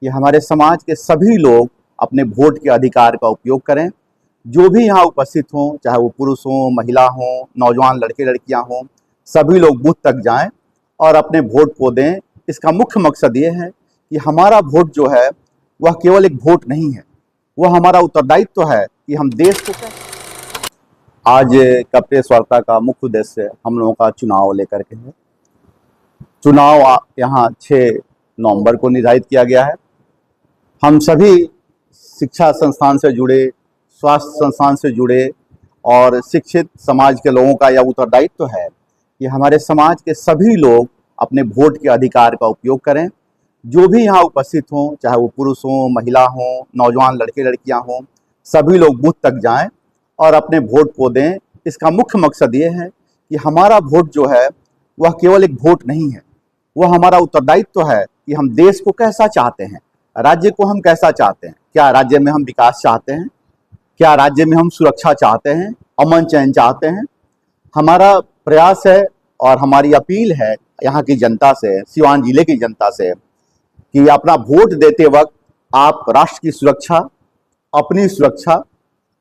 कि हमारे समाज के सभी लोग अपने वोट के अधिकार का उपयोग करें। जो भी यहाँ उपस्थित हों, चाहे वो पुरुष हों, महिला हों, नौजवान लड़के लड़कियां हों, सभी लोग बूथ तक जाएं और अपने वोट को दें। इसका मुख्य मकसद ये है कि हमारा वोट जो है वह केवल एक वोट नहीं है, वह हमारा उत्तरदायित्व है कि हम देश को आज का प्रेस वार्ता का मुख्य उद्देश्य हम लोगों का चुनाव लेकर के है। चुनाव यहाँ 6 नवंबर को निर्धारित किया गया है। हम सभी शिक्षा संस्थान से जुड़े, स्वास्थ्य संस्थान से जुड़े और शिक्षित समाज के लोगों का यह उत्तरदायित्व है कि हमारे समाज के सभी लोग अपने वोट के अधिकार का उपयोग करें। जो भी यहाँ उपस्थित हों, चाहे वो पुरुष हों, महिला हों, नौजवान लड़के लड़कियां हों, सभी लोग बूथ तक जाएं और अपने वोट को दें। इसका मुख्य मकसद ये है कि हमारा वोट जो है वह केवल एक वोट नहीं है, वह हमारा उत्तरदायित्व है कि हम देश को कैसा चाहते हैं, राज्य को हम कैसा चाहते हैं। क्या राज्य में हम विकास चाहते हैं? क्या राज्य में हम सुरक्षा चाहते हैं, अमन चैन चाहते हैं? हमारा प्रयास है और हमारी अपील है यहाँ की जनता से, सिवान जिले की जनता से, कि अपना वोट देते वक्त आप राष्ट्र की सुरक्षा, अपनी सुरक्षा,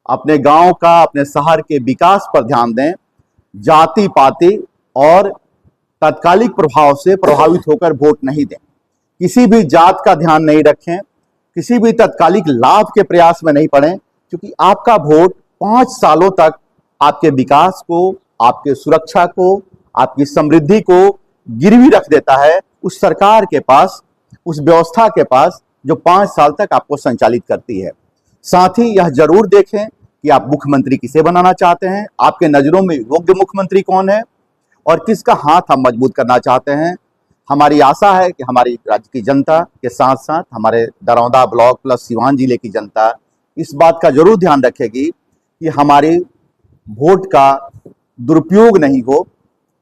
अपने गांव का, अपने शहर के विकास पर ध्यान दें। जाति पाति और तात्कालिक प्रभाव से प्रभावित होकर वोट नहीं दें। किसी भी जात का ध्यान नहीं रखें, किसी भी तात्कालिक लाभ के प्रयास में नहीं पड़ें, क्योंकि आपका वोट 5 सालों तक आपके विकास को, आपके सुरक्षा को, आपकी समृद्धि को गिरवी रख देता है उस सरकार के पास, उस व्यवस्था के पास जो 5 साल तक आपको संचालित करती है। साथ ही यह जरूर देखें कि आप मुख्यमंत्री किसे बनाना चाहते हैं, आपके नजरों में योग्य मुख्यमंत्री कौन है और किसका हाथ हम मजबूत करना चाहते हैं। हमारी आशा है कि हमारी राज्य की जनता के साथ साथ हमारे दरौंदा ब्लॉक प्लस सिवान जिले की जनता इस बात का जरूर ध्यान रखेगी कि हमारे वोट का दुरुपयोग नहीं हो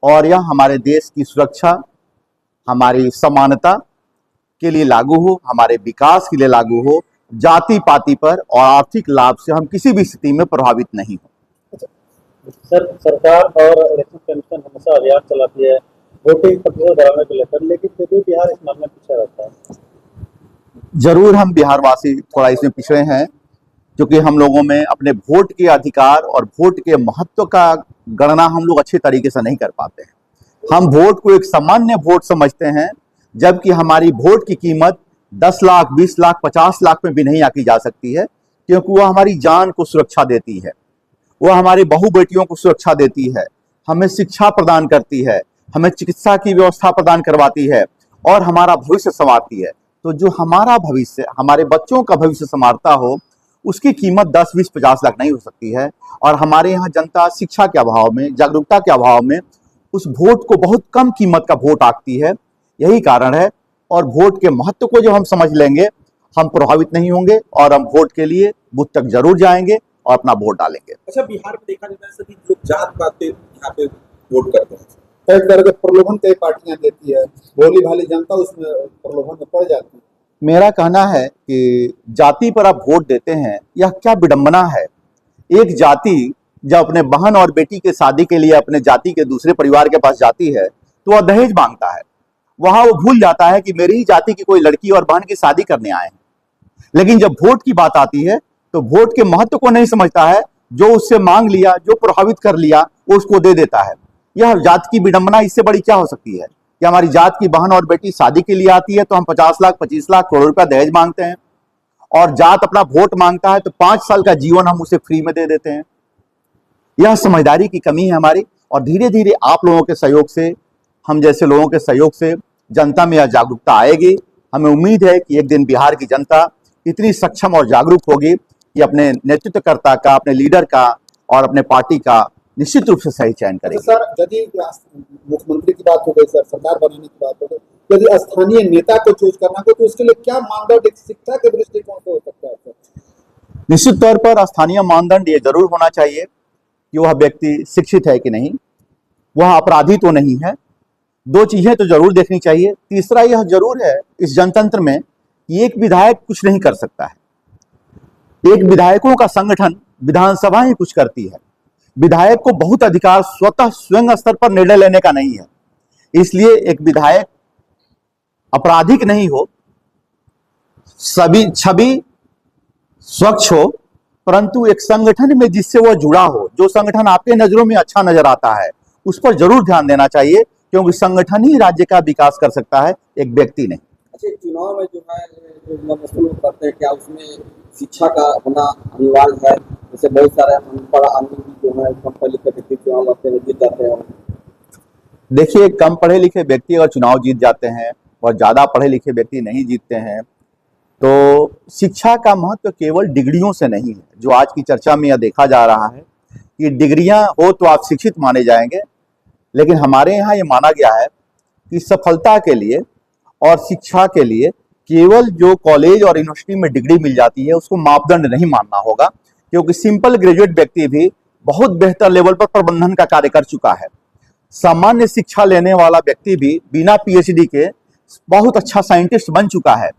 और यह हमारे देश की सुरक्षा, हमारी समानता के लिए लागू हो, हमारे विकास के लिए लागू हो। जाति पाति पर और आर्थिक लाभ से हम किसी भी स्थिति में प्रभावित नहीं हो। सर, सरकार और इलेक्शन कमीशन हमेशा अभियान चलाती है वोटिंग प्रतिशत बढ़ाने को लेकर, लेकिन फिर भी बिहार इस मामले में पीछे रहता है। जरूर हम बिहारवासी थोड़ा इसमें पिछड़े हैं, क्योंकि हम लोगों में अपने वोट के अधिकार और वोट के महत्व का गणना हम लोग अच्छे तरीके से नहीं कर पाते हैं। हम वोट को एक सामान्य वोट समझते हैं, जबकि हमारी वोट की कीमत 10 लाख, 20 लाख, 50 लाख में भी नहीं आकी जा सकती है, क्योंकि वह हमारी जान को सुरक्षा देती है, वह हमारी बहू बेटियों को सुरक्षा देती है, हमें शिक्षा प्रदान करती है, हमें चिकित्सा की व्यवस्था प्रदान करवाती है और हमारा भविष्य संवारती है। तो जो हमारा भविष्य, हमारे बच्चों का भविष्य संवारता हो, उसकी कीमत 10, 20, 50 लाख नहीं हो सकती है। और हमारे यहाँ जनता शिक्षा के अभाव में, जागरूकता के अभाव में उस वोट को बहुत कम कीमत का वोट आंकती है। यही कारण है, और वोट के महत्व को जब हम समझ लेंगे, हम प्रभावित नहीं होंगे और हम वोट के लिए बूथ तक जरूर जाएंगे और अपना वोट डालेंगे। अच्छा, बिहार में देखा जाता है सभी लोग जात पात पे यहाँ पे वोट करते हैं। कई तरह के प्रलोभन कई पार्टियां देती है, भोली भाली जनता उसमें प्रलोभन में पड़ जाती है। मेरा कहना है कि जाति पर आप वोट देते हैं, यह क्या विडंबना है। एक जाति जब अपने बहन और बेटी के शादी के लिए अपने जाति के दूसरे परिवार के पास जाती है तो वह दहेज मांगता है। वहां वो भूल जाता है कि मेरी ही जाति की कोई लड़की और बहन की शादी करने आए हैं। लेकिन जब वोट की बात आती है तो वोट के महत्व को नहीं समझता है। जो उससे मांग लिया, जो प्रभावित कर लिया, वो उसको दे देता है। यह जात की विडंबना इससे बड़ी क्या हो सकती है कि हमारी जात की बहन और बेटी शादी के लिए आती है तो हम 50 लाख, 25 लाख, करोड़ रुपया दहेज मांगते हैं, और जात अपना वोट मांगता है तो 5 साल का जीवन हम उसे फ्री में दे देते हैं। यह समझदारी की कमी है हमारी, और धीरे धीरे आप लोगों के सहयोग से, हम जैसे लोगों के सहयोग से जनता में यह जागरूकता आएगी। हमें उम्मीद है कि एक दिन बिहार की जनता इतनी सक्षम और जागरूक होगी कि अपने नेतृत्वकर्ता का, अपने लीडर का और अपने पार्टी का निश्चित रूप से सही चयन करेगी। सर, यदि मुख्यमंत्री की बात हो गई, सर सरकार बनाने की बात हो गई, यदि स्थानीय नेता को चूज करना हो तो उसके लिए क्या मानदंड एक शिक्षा के दृष्टिकोण से हो सकता है? सर, निश्चित तौर पर स्थानीय मानदंड ये जरूर होना चाहिए कि वह व्यक्ति शिक्षित है कि नहीं, वह अपराधी तो नहीं है। 2 चीजें तो जरूर देखनी चाहिए। तीसरा यह जरूर है इस जनतंत्र में कि एक विधायक कुछ नहीं कर सकता है। एक विधायकों का संगठन विधानसभा ही कुछ करती है। विधायक को बहुत अधिकार स्वतः स्वयं स्तर पर निर्णय लेने का नहीं है। इसलिए एक विधायक आपराधिक नहीं हो, सभी छवि स्वच्छ हो, परंतु एक संगठन में जिससे वो जुड़ा हो, जो संगठन आपके नजरों में अच्छा नजर आता है, उस पर जरूर ध्यान देना चाहिए, क्योंकि संगठन ही राज्य का विकास कर सकता है, एक व्यक्ति नहीं। अच्छा, चुनाव में जो है जो मसले करते हैं, क्या उसमें शिक्षा का होना अनिवार्य है? जैसे बहुत सारे अनपढ़ आदमी भी जो है, कम पढ़े लिखे व्यक्ति चुनाव लड़ते हैं, जीत जाते हैं। देखिए, कम पढ़े लिखे व्यक्ति अगर चुनाव जीत जाते हैं और ज्यादा पढ़े लिखे व्यक्ति नहीं जीतते हैं, तो शिक्षा का महत्व केवल डिग्रियों से नहीं है। जो आज की चर्चा में यह देखा जा रहा है कि डिग्रियां हो तो आप शिक्षित माने जाएंगे, लेकिन हमारे यहाँ ये माना गया है कि सफलता के लिए और शिक्षा के लिए केवल जो कॉलेज और यूनिवर्सिटी में डिग्री मिल जाती है उसको मापदंड नहीं मानना होगा, क्योंकि सिंपल ग्रेजुएट व्यक्ति भी बहुत बेहतर लेवल पर प्रबंधन का कार्य कर चुका है। सामान्य शिक्षा लेने वाला व्यक्ति भी बिना पीएचडी के बहुत अच्छा साइंटिस्ट बन चुका है।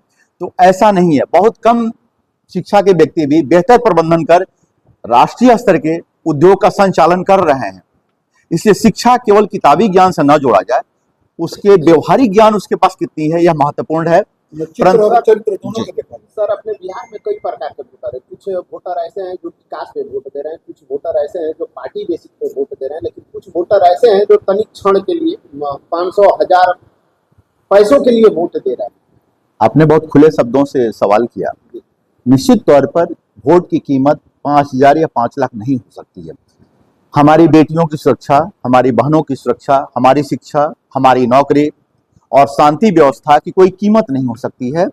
तो ऐसा नहीं है, बहुत कम शिक्षा के व्यक्ति भी बेहतर प्रबंधन कर राष्ट्रीय स्तर के उद्योग का संचालन कर रहे हैं। इसलिए शिक्षा केवल किताबी ज्ञान से न जोड़ा जाए, उसके व्यवहारिक ज्ञान उसके पास कितनी है यह महत्वपूर्ण है। चित्र और चरित्र दोनों के देखा। सर, अपने बिहार में कई प्रकार के वोटर है। कुछ वोटर ऐसे हैं जो विकास पे वोट दे रहे हैं, कुछ वोटर ऐसे हैं जो पार्टी बेसिस पे वोट दे रहे हैं, लेकिन कुछ वोटर ऐसे हैं जो तनिक क्षण के लिए 500,000 पैसों के लिए वोट दे रहे हैं। आपने बहुत खुले शब्दों से सवाल किया। निश्चित तौर पर वोट की कीमत 5,000 या 5 लाख नहीं हो सकती है। हमारी बेटियों की सुरक्षा, हमारी बहनों की सुरक्षा, हमारी शिक्षा, हमारी नौकरी और शांति व्यवस्था की कोई कीमत नहीं हो सकती है।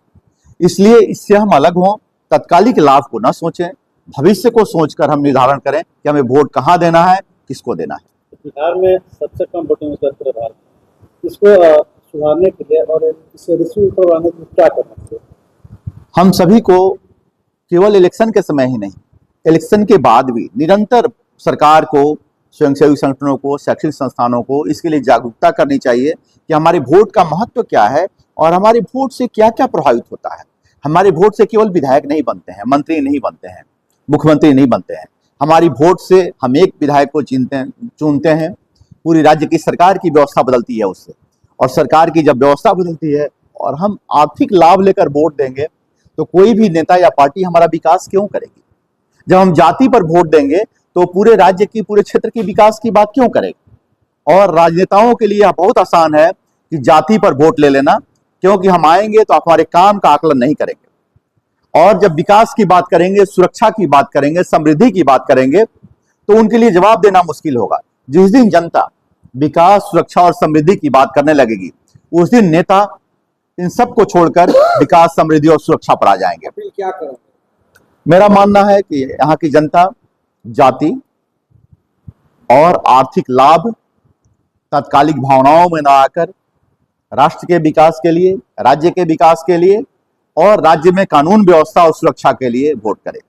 इसलिए इससे हम अलग हों, तत्कालिक लाभ को न सोचें, भविष्य को सोचकर हम निर्धारण करें कि हमें वोट कहाँ देना है, किसको देना है। बिहार में सबसे कम वोटिंग दर पूरे भारत में। इसको सुधारने के लिए और इससे रिश्वत करवाने के लिए क्या करना चाहिए? हम सभी को केवल इलेक्शन के समय ही नहीं, इलेक्शन के बाद भी निरंतर सरकार को, स्वयंसेवी संगठनों को, शैक्षणिक संस्थानों को इसके लिए जागरूकता करनी चाहिए कि हमारे वोट का महत्व क्या है और हमारे वोट से क्या क्या प्रभावित होता है। हमारे वोट से केवल विधायक नहीं बनते हैं, मंत्री नहीं बनते हैं, मुख्यमंत्री नहीं बनते हैं। हमारी वोट से हम एक विधायक को चुनते हैं, पूरी राज्य की सरकार की व्यवस्था बदलती है उससे। और सरकार की जब व्यवस्था बदलती है और हम आर्थिक लाभ लेकर वोट देंगे, तो कोई भी नेता या पार्टी हमारा विकास क्यों करेगी? जब हम जाति पर वोट देंगे तो पूरे राज्य की, पूरे क्षेत्र के विकास की बात क्यों करेगी? और राजनेताओं के लिए यह बहुत आसान है कि जाति पर वोट ले लेना, क्योंकि हम आएंगे तो हमारे काम का आकलन नहीं करेंगे। और जब विकास की बात करेंगे, सुरक्षा की बात करेंगे, समृद्धि की बात करेंगे, तो उनके लिए जवाब देना मुश्किल होगा। जिस दिन जनता विकास, सुरक्षा और समृद्धि की बात करने लगेगी, उस दिन नेता इन सब को छोड़कर विकास, समृद्धि और सुरक्षा पर आ जाएंगे। अपील क्या करें? मेरा मानना है कि यहाँ की जनता जाति और आर्थिक लाभ, तात्कालिक भावनाओं में न आकर राष्ट्र के विकास के लिए, राज्य के विकास के लिए और राज्य में कानून व्यवस्था और सुरक्षा के लिए वोट करें।